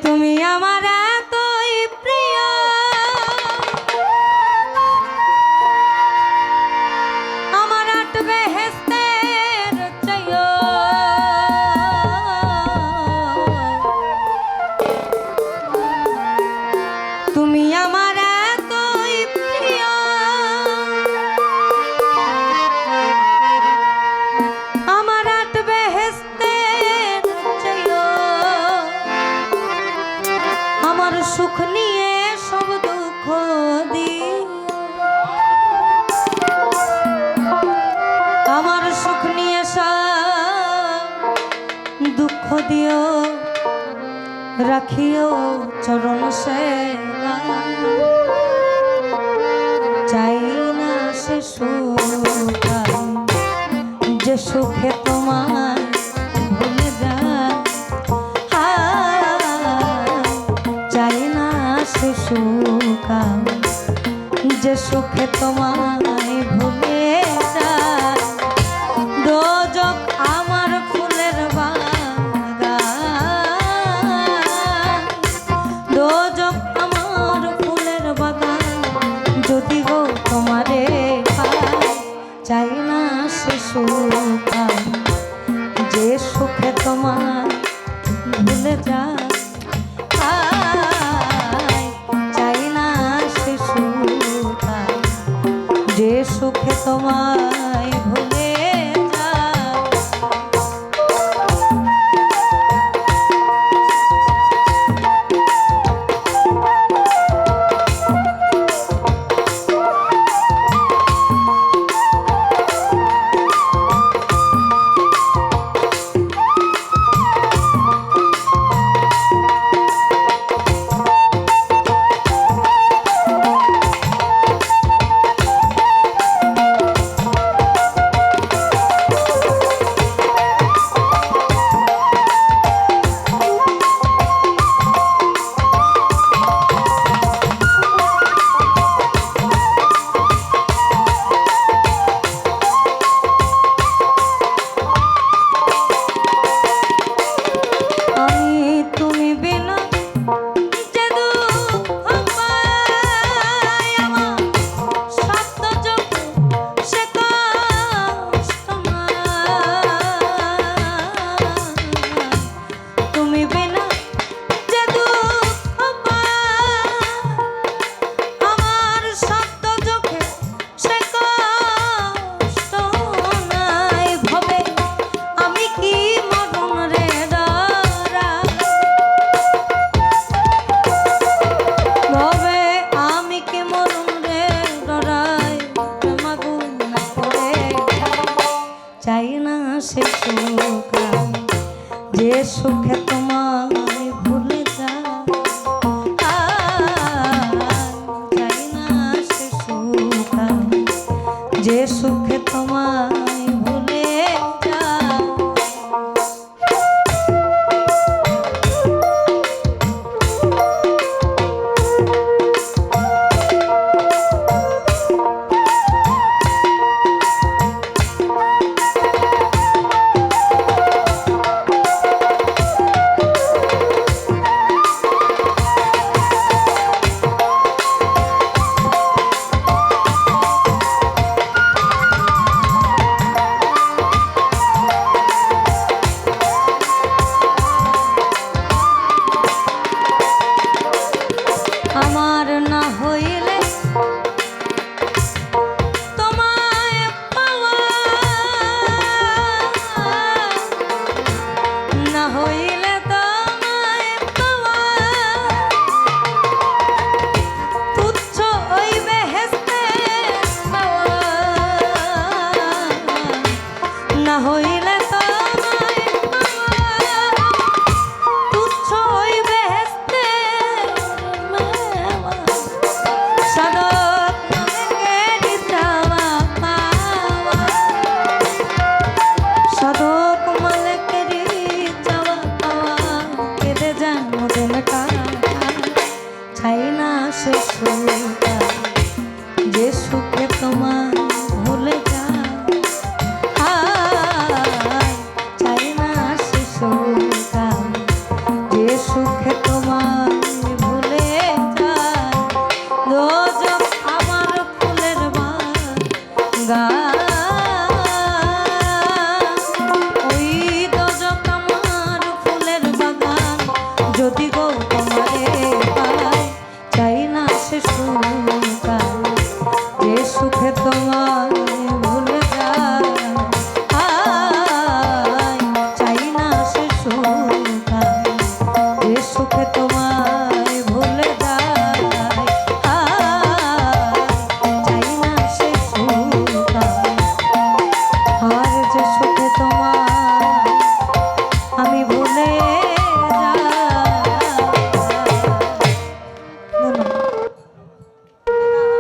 তুমি আমার এতই প্রিয়, আমার আট বেহেশতের চাইও। তুমি আমার এতই প্রিয়, আমার আট বেহেশতের চাইও। আমার সুখ নিয়ে সব দুঃখ দিও, আমার সুখ নিয়ে সব দুঃখ দিও। রাখিও চরণ সেবা, চাই না সে সুখ যে সুখে তোমার ভুলে যায়। চাই না সে সুখ যে সুখে তোমায় ভুলে যায়। দোজখ আমার ফুলের বাগান, দোজখ আমার ফুলের বাগান, যদি গো তোমারে পাই। চাই না সে সুখ যে সুখে তোমার ভুলে যায়। চাই না সে সুখ যে সুখে তোমায় ভুলে যায়। চাই না সে সুখ যে সুখে তোমায় ভুলে যায়। চাই না সে সুখ যে সুখে তোমায় ভুলে যায়। আমার না হইলে তোমায় পাওয়া, না হইলে তোমায় পাওয়া, তুচ্ছ ওই বেহেশতের পাওয়া। না হইলে তোমায় পাওয়া, তুচ্ছ ওই বেহেশতের সাধক মালিকেরই চাওয়া পাওয়া, সাধক মালিকেরই চাওয়া পাওয়া। কেঁদে যান মদন